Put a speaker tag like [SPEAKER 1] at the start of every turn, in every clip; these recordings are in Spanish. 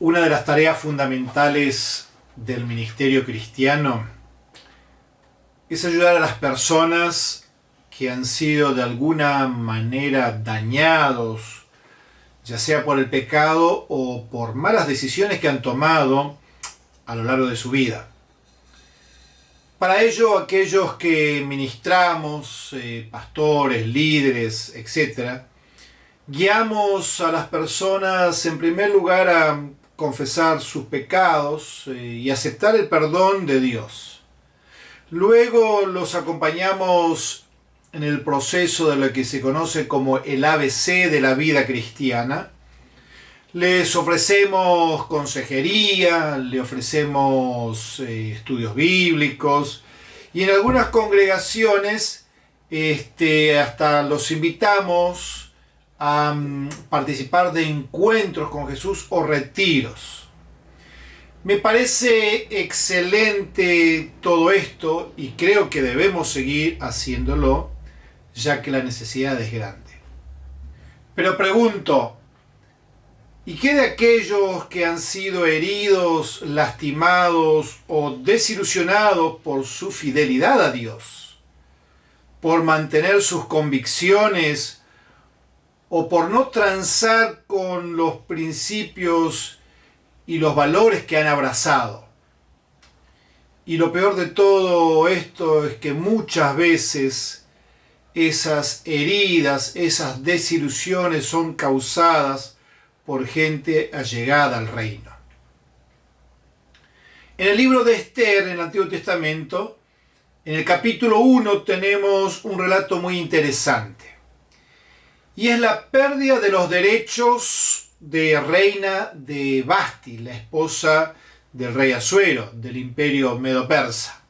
[SPEAKER 1] Una de las tareas fundamentales del ministerio cristiano es ayudar a las personas que han sido de alguna manera dañados, ya sea por el pecado o por malas decisiones que han tomado a lo largo de su vida. Para ello, aquellos que ministramos, pastores, líderes, etc., guiamos a las personas en primer lugar a confesar sus pecados y aceptar el perdón de Dios. Luego los acompañamos en el proceso de lo que se conoce como el ABC de la vida cristiana. Les ofrecemos consejería, le ofrecemos estudios bíblicos y en algunas congregaciones hasta los invitamos a participar de encuentros con Jesús o retiros. Me parece excelente todo esto y creo que debemos seguir haciéndolo, ya que la necesidad es grande. Pero pregunto, ¿y qué de aquellos que han sido heridos, lastimados o desilusionados por su fidelidad a Dios, por mantener sus convicciones o por no transar con los principios y los valores que han abrazado? Y lo peor de todo esto es que muchas veces esas heridas, esas desilusiones son causadas por gente allegada al reino. En el libro de Esther, en el Antiguo Testamento, en el capítulo 1 tenemos un relato muy interesante. Y es la pérdida de los derechos de reina de Vasti, la esposa del rey Asuero, del imperio medo-persa.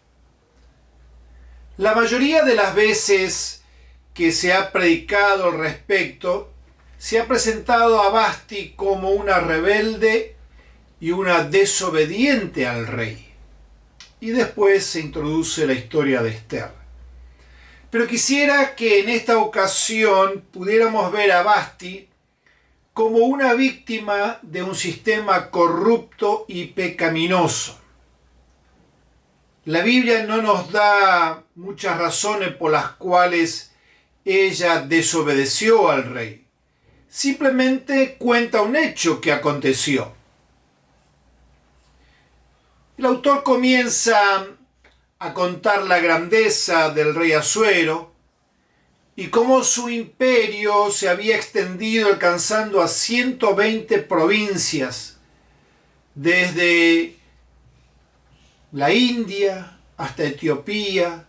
[SPEAKER 1] La mayoría de las veces que se ha predicado al respecto, se ha presentado a Vasti como una rebelde y una desobediente al rey. Y después se introduce la historia de Esther. Pero quisiera que en esta ocasión pudiéramos ver a Vasti como una víctima de un sistema corrupto y pecaminoso. La Biblia no nos da muchas razones por las cuales ella desobedeció al rey. Simplemente cuenta un hecho que aconteció. El autor comienza a contar la grandeza del rey Asuero y cómo su imperio se había extendido alcanzando a 120 provincias, desde la India hasta Etiopía,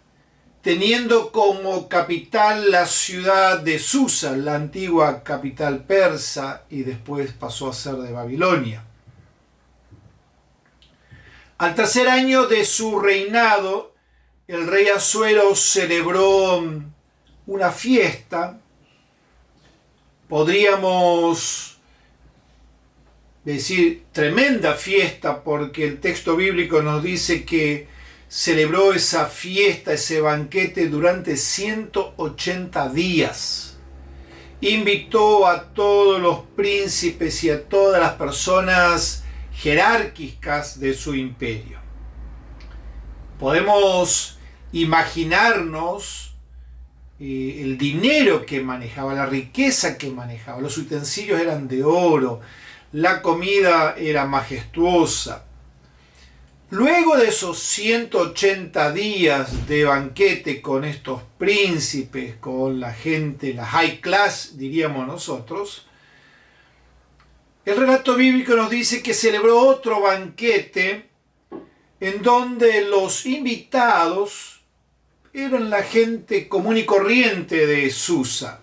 [SPEAKER 1] teniendo como capital la ciudad de Susa, la antigua capital persa, y después pasó a ser de Babilonia. Al tercer año de su reinado, el rey Asuero celebró una fiesta, podríamos decir tremenda fiesta, porque el texto bíblico nos dice que celebró esa fiesta, ese banquete durante 180 días. Invitó a todos los príncipes y a todas las personas jerárquicas de su imperio. Podemos imaginarnos el dinero que manejaba, la riqueza que manejaba. Los utensilios eran de oro, la comida era majestuosa. Luego de esos 180 días de banquete con estos príncipes, con la gente, la high class, diríamos nosotros, el relato bíblico nos dice que celebró otro banquete en donde los invitados eran la gente común y corriente de Susa.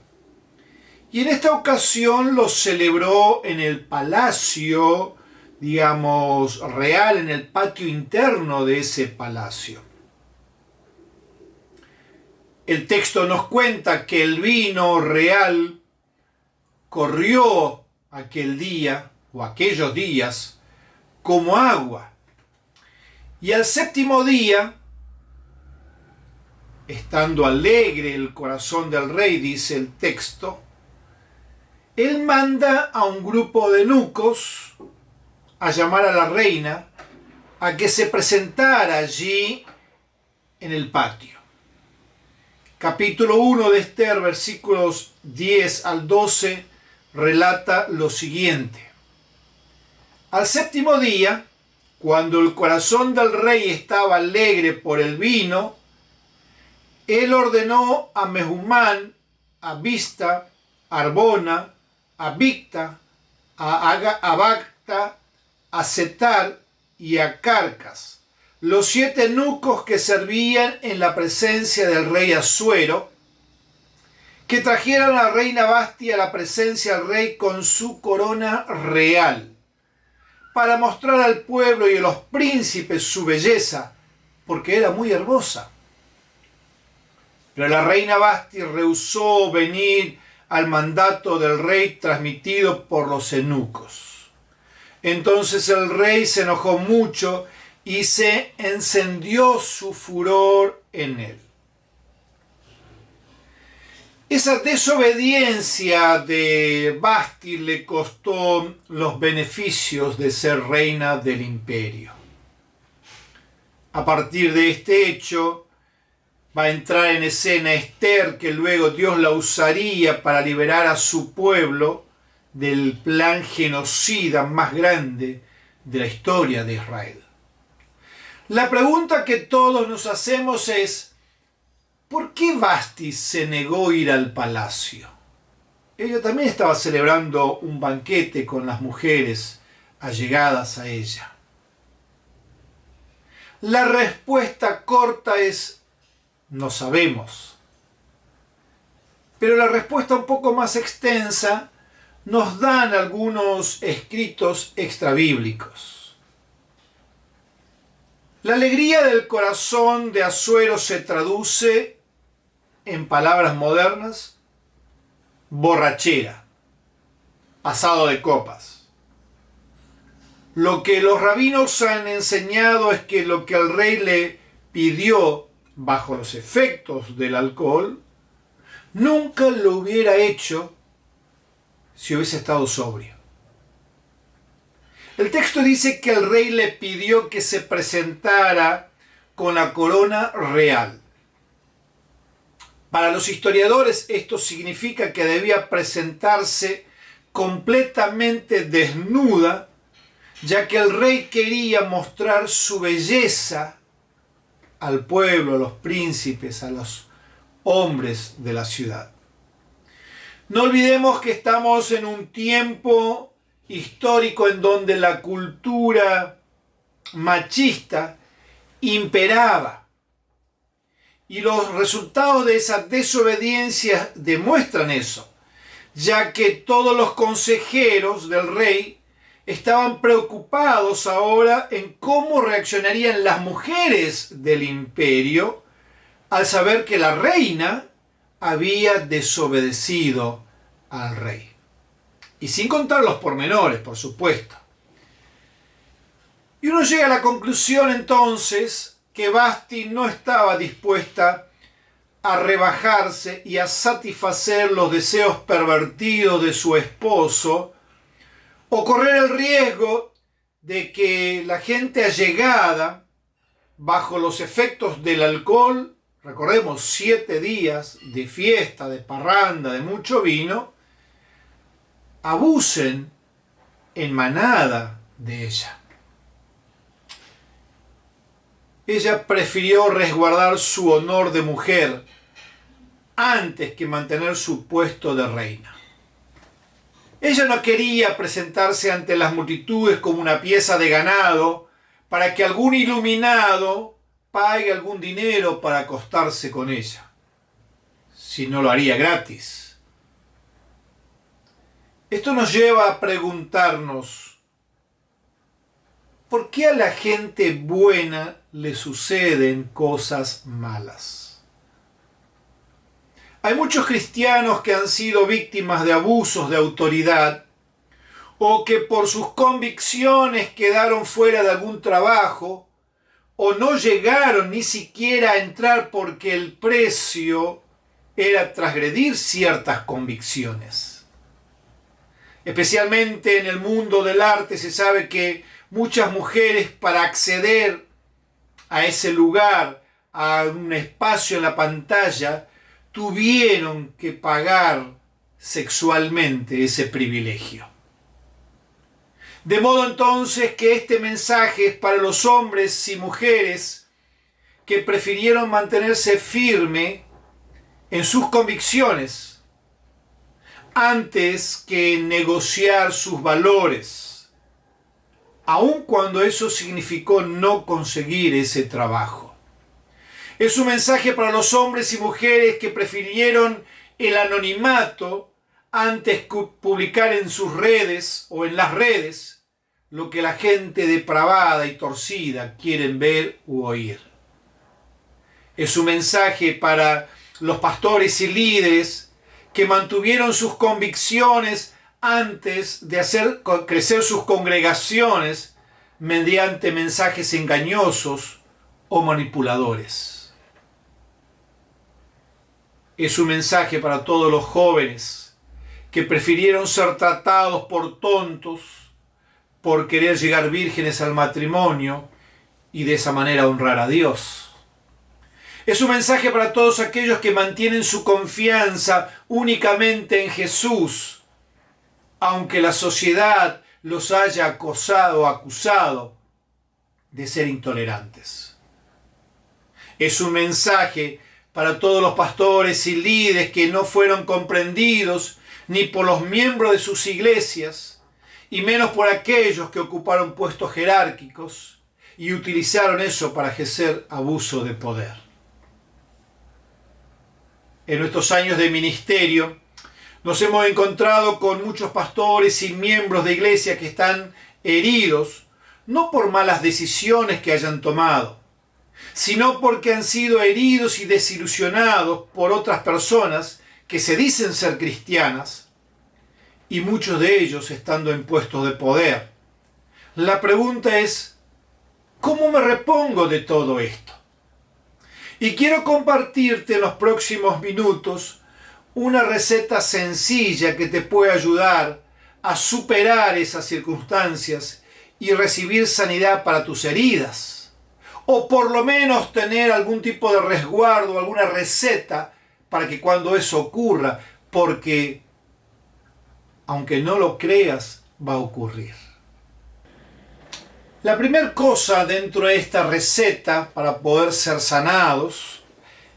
[SPEAKER 1] Y en esta ocasión los celebró en el palacio, digamos, real, en el patio interno de ese palacio. El texto nos cuenta que el vino real corrió aquel día o aquellos días como agua. Y al séptimo día, estando alegre el corazón del rey, dice el texto, él manda a un grupo de eunucos a llamar a la reina a que se presentara allí en el patio. Capítulo 1 de Esther, versículos 10 al 12, relata lo siguiente. Al séptimo día, cuando el corazón del rey estaba alegre por el vino, él ordenó a Mehumán, a Bizta, a Arbona, a Bigta, a Bacta, a Setar y a Carcas, los 7 eunucos que servían en la presencia del rey Asuero, que trajeran a la reina Vasti a la presencia del rey con su corona real, para mostrar al pueblo y a los príncipes su belleza, porque era muy hermosa. Pero la reina Vasti rehusó venir al mandato del rey transmitido por los eunucos. Entonces el rey se enojó mucho y se encendió su furor en él. Esa desobediencia de Vasti le costó los beneficios de ser reina del imperio. A partir de este hecho, va a entrar en escena Esther, que luego Dios la usaría para liberar a su pueblo del plan genocida más grande de la historia de Israel. La pregunta que todos nos hacemos es, ¿por qué Vasti se negó a ir al palacio? Ella también estaba celebrando un banquete con las mujeres allegadas a ella. La respuesta corta es, no sabemos. Pero la respuesta un poco más extensa nos dan algunos escritos extrabíblicos. La alegría del corazón de Asuero se traduce, en palabras modernas, borrachera, asado de copas. Lo que los rabinos han enseñado es que lo que el rey le pidió bajo los efectos del alcohol, nunca lo hubiera hecho si hubiese estado sobrio. El texto dice que el rey le pidió que se presentara con la corona real. Para los historiadores esto significa que debía presentarse completamente desnuda, ya que el rey quería mostrar su belleza al pueblo, a los príncipes, a los hombres de la ciudad. No olvidemos que estamos en un tiempo histórico en donde la cultura machista imperaba. Y los resultados de esa desobediencia demuestran eso, ya que todos los consejeros del rey estaban preocupados ahora en cómo reaccionarían las mujeres del imperio al saber que la reina había desobedecido al rey. Y sin contar los pormenores, por supuesto. Y uno llega a la conclusión entonces que Vasti no estaba dispuesta a rebajarse y a satisfacer los deseos pervertidos de su esposo, o correr el riesgo de que la gente allegada, bajo los efectos del alcohol, recordemos 7 días de fiesta, de parranda, de mucho vino, abusen en manada de ella. Ella prefirió resguardar su honor de mujer antes que mantener su puesto de reina. Ella no quería presentarse ante las multitudes como una pieza de ganado para que algún iluminado pague algún dinero para acostarse con ella, si no lo haría gratis. Esto nos lleva a preguntarnos, ¿por qué a la gente buena le suceden cosas malas? Hay muchos cristianos que han sido víctimas de abusos de autoridad o que por sus convicciones quedaron fuera de algún trabajo o no llegaron ni siquiera a entrar porque el precio era transgredir ciertas convicciones. Especialmente en el mundo del arte se sabe que muchas mujeres, para acceder a ese lugar, a un espacio en la pantalla, tuvieron que pagar sexualmente ese privilegio. De modo entonces que este mensaje es para los hombres y mujeres que prefirieron mantenerse firme en sus convicciones antes que negociar sus valores, aun cuando eso significó no conseguir ese trabajo. Es un mensaje para los hombres y mujeres que prefirieron el anonimato antes que publicar en sus redes o en las redes lo que la gente depravada y torcida quieren ver u oír. Es un mensaje para los pastores y líderes que mantuvieron sus convicciones antes de hacer crecer sus congregaciones mediante mensajes engañosos o manipuladores. Es un mensaje para todos los jóvenes que prefirieron ser tratados por tontos por querer llegar vírgenes al matrimonio y de esa manera honrar a Dios. Es un mensaje para todos aquellos que mantienen su confianza únicamente en Jesús, aunque la sociedad los haya acosado o acusado de ser intolerantes. Es un mensaje para todos los pastores y líderes que no fueron comprendidos ni por los miembros de sus iglesias, y menos por aquellos que ocuparon puestos jerárquicos y utilizaron eso para ejercer abuso de poder. En nuestros años de ministerio nos hemos encontrado con muchos pastores y miembros de iglesia que están heridos, no por malas decisiones que hayan tomado, sino porque han sido heridos y desilusionados por otras personas que se dicen ser cristianas, y muchos de ellos estando en puestos de poder. La pregunta es, ¿cómo me repongo de todo esto? Y quiero compartirte en los próximos minutos una receta sencilla que te puede ayudar a superar esas circunstancias y recibir sanidad para tus heridas. O por lo menos tener algún tipo de resguardo, alguna receta para que cuando eso ocurra, porque aunque no lo creas, va a ocurrir. La primera cosa dentro de esta receta para poder ser sanados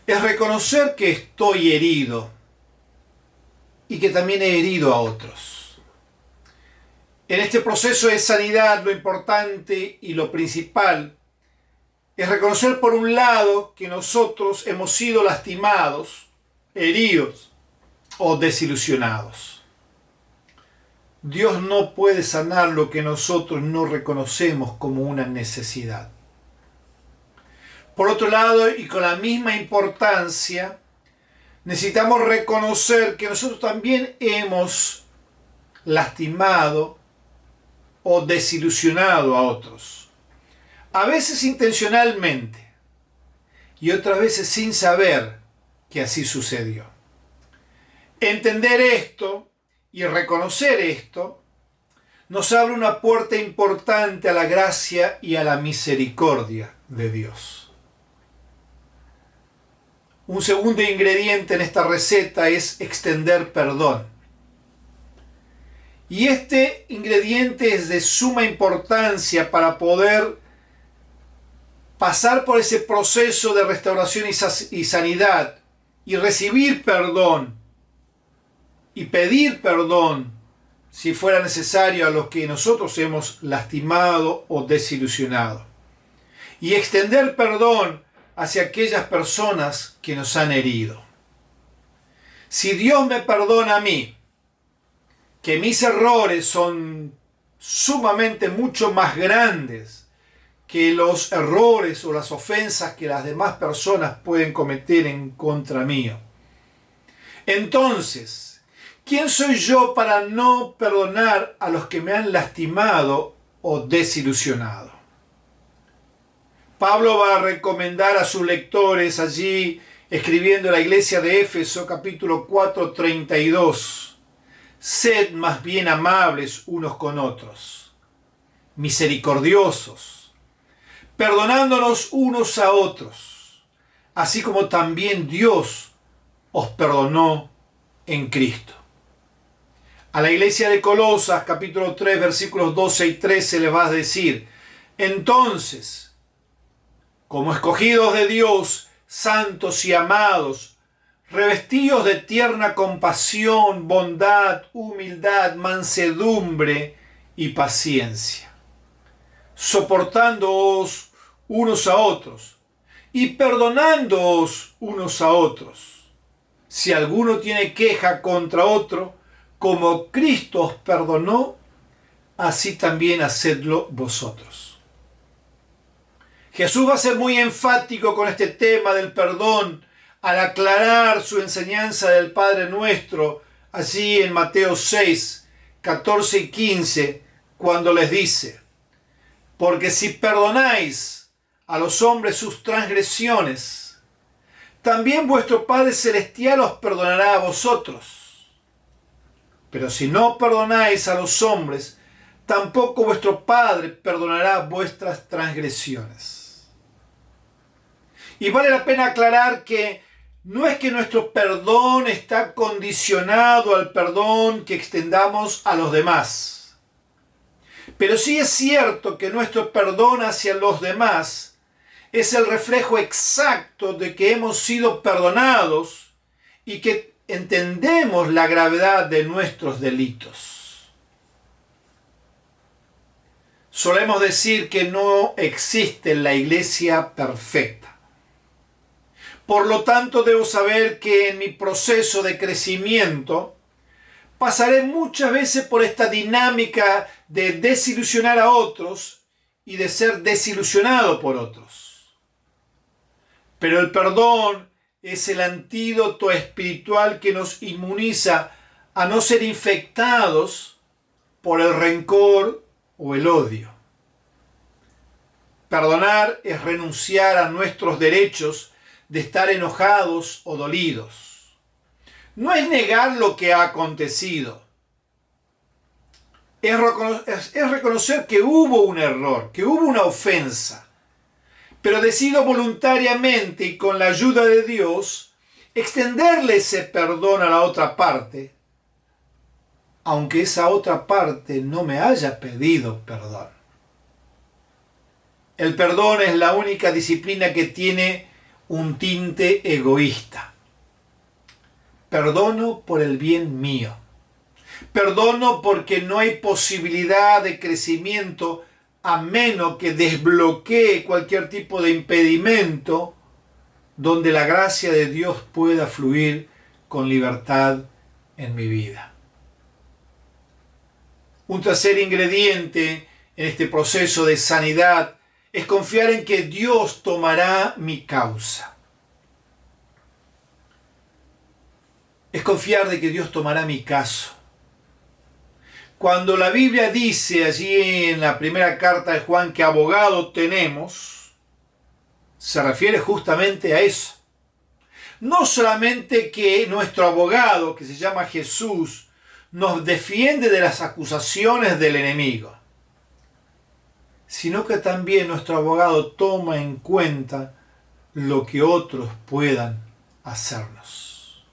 [SPEAKER 1] es reconocer que estoy herido y que también he herido a otros. En este proceso de sanidad lo importante y lo principal es reconocer por un lado que nosotros hemos sido lastimados, heridos o desilusionados. Dios no puede sanar lo que nosotros no reconocemos como una necesidad. Por otro lado, y con la misma importancia, necesitamos reconocer que nosotros también hemos lastimado o desilusionado a otros. A veces intencionalmente y otras veces sin saber que así sucedió. Entender esto y reconocer esto nos abre una puerta importante a la gracia y a la misericordia de Dios. Un segundo ingrediente en esta receta es extender perdón. Y este ingrediente es de suma importancia para poder pasar por ese proceso de restauración y sanidad y recibir perdón y pedir perdón si fuera necesario a los que nosotros hemos lastimado o desilusionado. Y extender perdón hacia aquellas personas que nos han herido. Si Dios me perdona a mí, que mis errores son sumamente mucho más grandes que los errores o las ofensas que las demás personas pueden cometer en contra mío. Entonces, ¿quién soy yo para no perdonar a los que me han lastimado o desilusionado? Pablo va a recomendar a sus lectores allí, escribiendo a la iglesia de Éfeso, capítulo 4, 32. Sed más bien amables unos con otros, misericordiosos, perdonándonos unos a otros, así como también Dios os perdonó en Cristo. A la iglesia de Colosas, capítulo 3, versículos 12 y 13, les va a decir: entonces, como escogidos de Dios, santos y amados, revestidos de tierna compasión, bondad, humildad, mansedumbre y paciencia, soportándoos unos a otros y perdonándoos unos a otros. Si alguno tiene queja contra otro, como Cristo os perdonó, así también hacedlo vosotros. Jesús va a ser muy enfático con este tema del perdón al aclarar su enseñanza del Padre Nuestro allí en Mateo 6, 14 y 15, cuando les dice: porque si perdonáis a los hombres sus transgresiones, también vuestro Padre Celestial os perdonará a vosotros. Pero si no perdonáis a los hombres, tampoco vuestro Padre perdonará vuestras transgresiones. Y vale la pena aclarar que no es que nuestro perdón está condicionado al perdón que extendamos a los demás. Pero sí es cierto que nuestro perdón hacia los demás es el reflejo exacto de que hemos sido perdonados y que entendemos la gravedad de nuestros delitos. Solemos decir que no existe la iglesia perfecta. Por lo tanto, debo saber que en mi proceso de crecimiento pasaré muchas veces por esta dinámica de desilusionar a otros y de ser desilusionado por otros. Pero el perdón es el antídoto espiritual que nos inmuniza a no ser infectados por el rencor o el odio. Perdonar es renunciar a nuestros derechos de estar enojados o dolidos. No es negar lo que ha acontecido. Es reconocer que hubo un error, que hubo una ofensa. Pero decido voluntariamente y con la ayuda de Dios extenderle ese perdón a la otra parte, aunque esa otra parte no me haya pedido perdón. El perdón es la única disciplina que tiene un tinte egoísta. Perdono por el bien mío. Perdono porque no hay posibilidad de crecimiento a menos que desbloquee cualquier tipo de impedimento donde la gracia de Dios pueda fluir con libertad en mi vida. Un tercer ingrediente en este proceso de sanidad es confiar en que Dios tomará mi causa. Es confiar de que Dios tomará mi caso. Cuando la Biblia dice allí en la primera carta de Juan que abogado tenemos, se refiere justamente a eso. No solamente que nuestro abogado, que se llama Jesús, nos defiende de las acusaciones del enemigo, sino que también nuestro abogado toma en cuenta lo que otros puedan hacernos.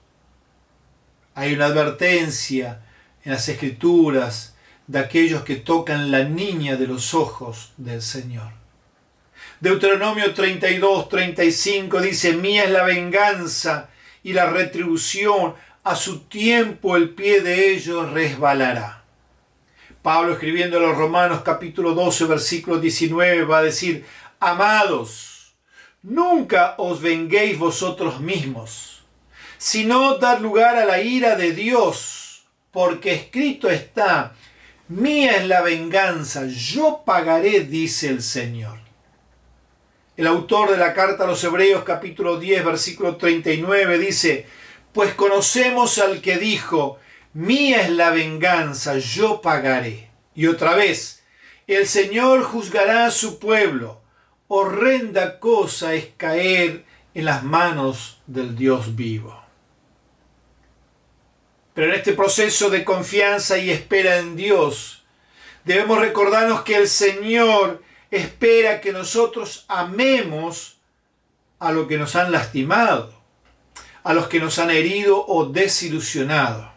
[SPEAKER 1] Hay una advertencia en las Escrituras de aquellos que tocan la niña de los ojos del Señor. Deuteronomio 32, 35 dice: mía es la venganza y la retribución, a su tiempo el pie de ellos resbalará. Pablo, escribiendo a los Romanos capítulo 12, versículo 19, va a decir: amados, nunca os venguéis vosotros mismos, sino dad lugar a la ira de Dios, porque escrito está: mía es la venganza, yo pagaré, dice el Señor. El autor de la carta a los Hebreos capítulo 10, versículo 39 dice: pues conocemos al que dijo: mía es la venganza, yo pagaré. Y otra vez: el Señor juzgará a su pueblo. Horrenda cosa es caer en las manos del Dios vivo. Pero en este proceso de confianza y espera en Dios, debemos recordarnos que el Señor espera que nosotros amemos a los que nos han lastimado, a los que nos han herido o desilusionado.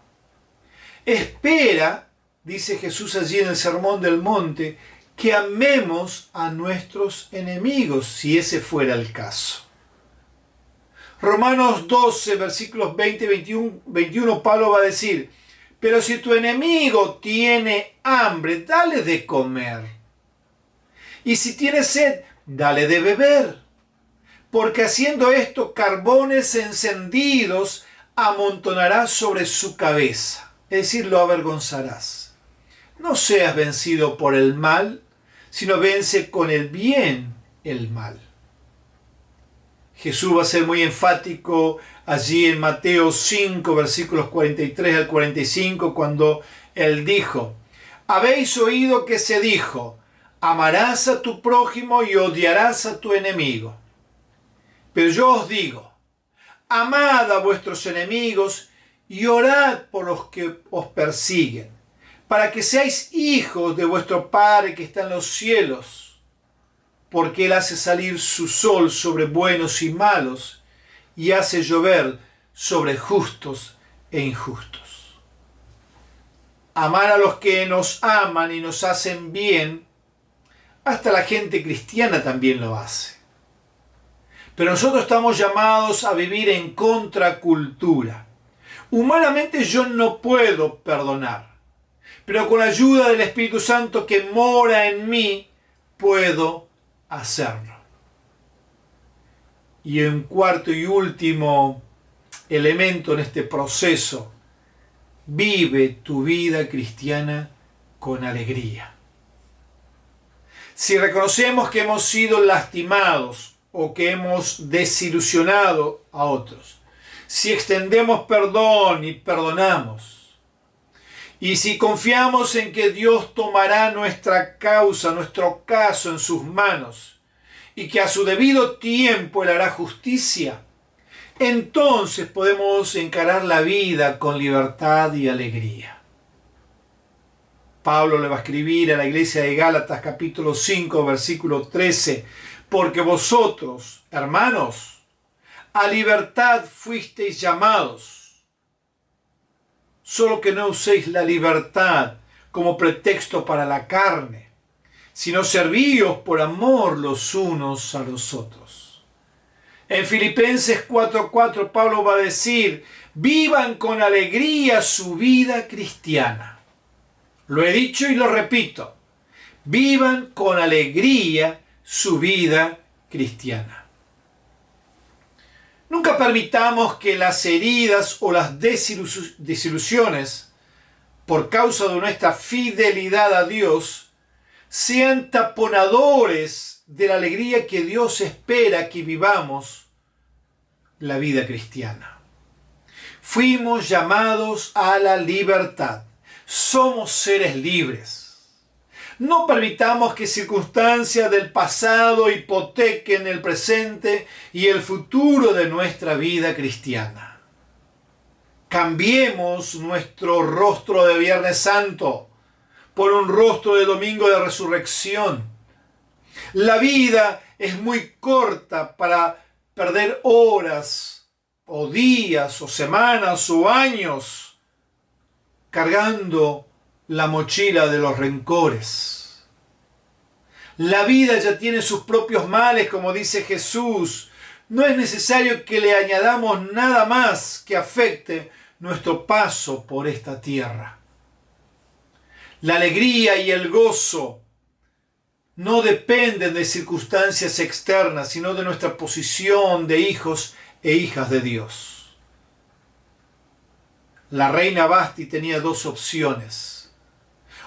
[SPEAKER 1] Espera, dice Jesús allí en el Sermón del Monte, que amemos a nuestros enemigos, si ese fuera el caso. Romanos 12, versículos 20 y 21, Pablo va a decir, pero si tu enemigo tiene hambre, dale de comer. Y si tiene sed, dale de beber. Porque haciendo esto, carbones encendidos amontonarás sobre su cabeza. Es decir, lo avergonzarás. No seas vencido por el mal, sino vence con el bien el mal. Jesús va a ser muy enfático allí en Mateo 5, versículos 43 al 45, cuando Él dijo, habéis oído que se dijo, amarás a tu prójimo y odiarás a tu enemigo. Pero yo os digo, amad a vuestros enemigos y orad por los que os persiguen, para que seáis hijos de vuestro Padre que está en los cielos, porque Él hace salir su sol sobre buenos y malos y hace llover sobre justos e injustos. Amar a los que nos aman y nos hacen bien, hasta la gente cristiana también lo hace. Pero nosotros estamos llamados a vivir en contracultura. Humanamente yo no puedo perdonar, pero con la ayuda del Espíritu Santo que mora en mí, puedo hacerlo. Y un cuarto y último elemento en este proceso, vive tu vida cristiana con alegría. Si reconocemos que hemos sido lastimados o que hemos desilusionado a otros, si extendemos perdón y perdonamos, y si confiamos en que Dios tomará nuestra causa, nuestro caso en sus manos, y que a su debido tiempo Él hará justicia, entonces podemos encarar la vida con libertad y alegría. Pablo le va a escribir a la iglesia de Gálatas capítulo 5, versículo 13, porque vosotros, hermanos, a libertad fuisteis llamados, solo que no uséis la libertad como pretexto para la carne, sino servíos por amor los unos a los otros. En Filipenses 4:4 Pablo va a decir, vivan con alegría su vida cristiana. Lo he dicho y lo repito, vivan con alegría su vida cristiana. Nunca permitamos que las heridas o las desilusiones por causa de nuestra fidelidad a Dios sean taponadores de la alegría que Dios espera que vivamos la vida cristiana. Fuimos llamados a la libertad. Somos seres libres. No permitamos que circunstancias del pasado hipotequen el presente y el futuro de nuestra vida cristiana. Cambiemos nuestro rostro de Viernes Santo por un rostro de Domingo de Resurrección. La vida es muy corta para perder horas o días o semanas o años cargando la mochila de los rencores. La vida ya tiene sus propios males, como dice Jesús. No es necesario que le añadamos nada más que afecte nuestro paso por esta tierra. La alegría y el gozo no dependen de circunstancias externas, sino de nuestra posición de hijos e hijas de Dios. La reina Vasti tenía dos opciones: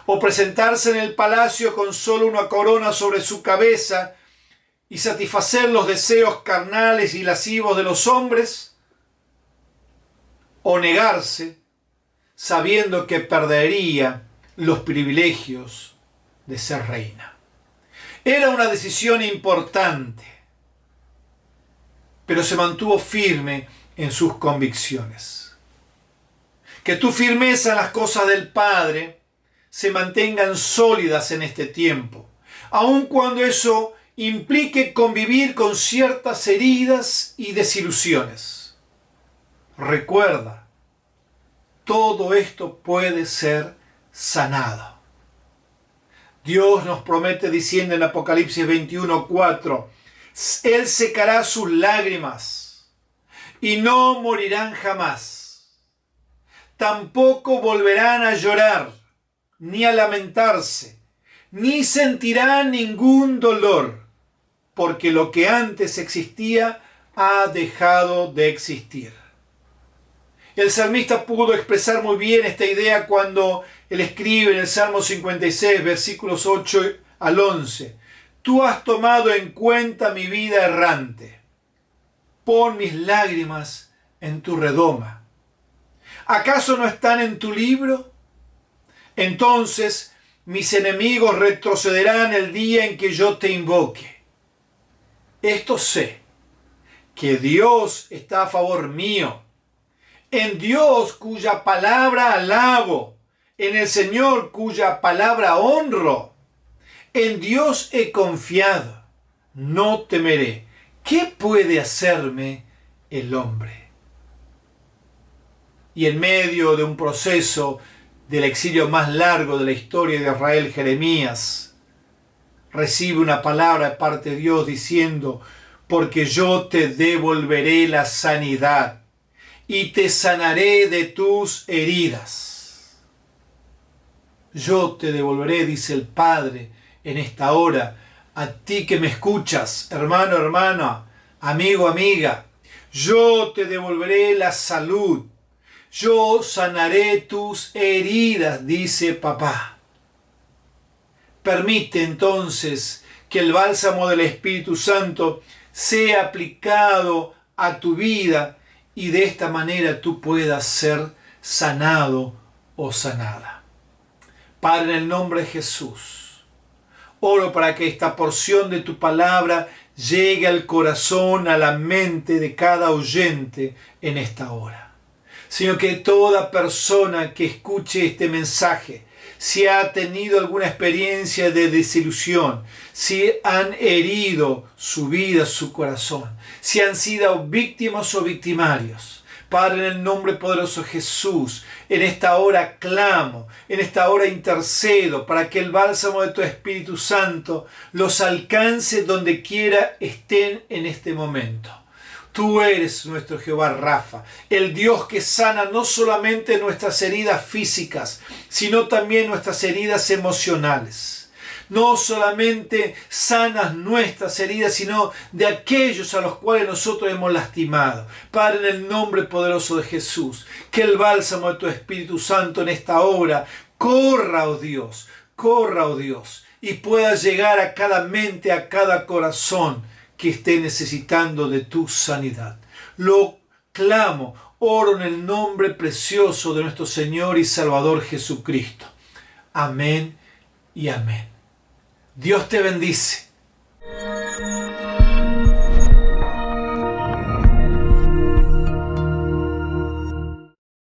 [SPEAKER 1] o presentarse en el palacio con solo una corona sobre su cabeza y satisfacer los deseos carnales y lascivos de los hombres, o negarse sabiendo que perdería los privilegios de ser reina. Era una decisión importante, pero se mantuvo firme en sus convicciones. Que tu firmeza en las cosas del Padre se mantengan sólidas en este tiempo, aun cuando eso implique convivir con ciertas heridas y desilusiones. Recuerda, todo esto puede ser sanado. Dios nos promete diciendo en Apocalipsis 21:4, Él secará sus lágrimas y no morirán jamás. Tampoco volverán a llorar, ni a lamentarse, ni sentirán ningún dolor, porque lo que antes existía ha dejado de existir. El salmista pudo expresar muy bien esta idea cuando él escribe en el Salmo 56, versículos 8 al 11. Tú has tomado en cuenta mi vida errante. Pon mis lágrimas en tu redoma. ¿Acaso no están en tu libro? Entonces mis enemigos retrocederán el día en que yo te invoque. Esto sé, que Dios está a favor mío. En Dios cuya palabra alabo, en el Señor cuya palabra honro. En Dios he confiado, no temeré. ¿Qué puede hacerme el hombre? Y en medio de un proceso del exilio más largo de la historia de Israel, Jeremías recibe una palabra de parte de Dios diciendo, porque yo te devolveré la sanidad y te sanaré de tus heridas. Yo te devolveré, dice el Padre, en esta hora, a ti que me escuchas, hermano, hermana, amigo, amiga. Yo te devolveré la salud. Yo sanaré tus heridas, dice papá. Permite entonces que el bálsamo del Espíritu Santo sea aplicado a tu vida y de esta manera tú puedas ser sanado o sanada. Padre, en el nombre de Jesús, oro para que esta porción de tu palabra llegue al corazón, a la mente de cada oyente en esta hora. Señor, que toda persona que escuche este mensaje, si ha tenido alguna experiencia de desilusión, si han herido su vida, su corazón, si han sido víctimas o victimarios, Padre, en el nombre poderoso de Jesús, en esta hora clamo, en esta hora intercedo para que el bálsamo de tu Espíritu Santo los alcance donde quiera estén en este momento. Tú eres nuestro Jehová Rafa, el Dios que sana no solamente nuestras heridas físicas, sino también nuestras heridas emocionales. No solamente sanas nuestras heridas, sino de aquellos a los cuales nosotros hemos lastimado. Padre, en el nombre poderoso de Jesús, que el bálsamo de tu Espíritu Santo en esta hora corra, oh Dios, y pueda llegar a cada mente, a cada corazón que esté necesitando de tu sanidad. Lo clamo, oro en el nombre precioso de nuestro Señor y Salvador Jesucristo. Amén y amén. Dios te bendice.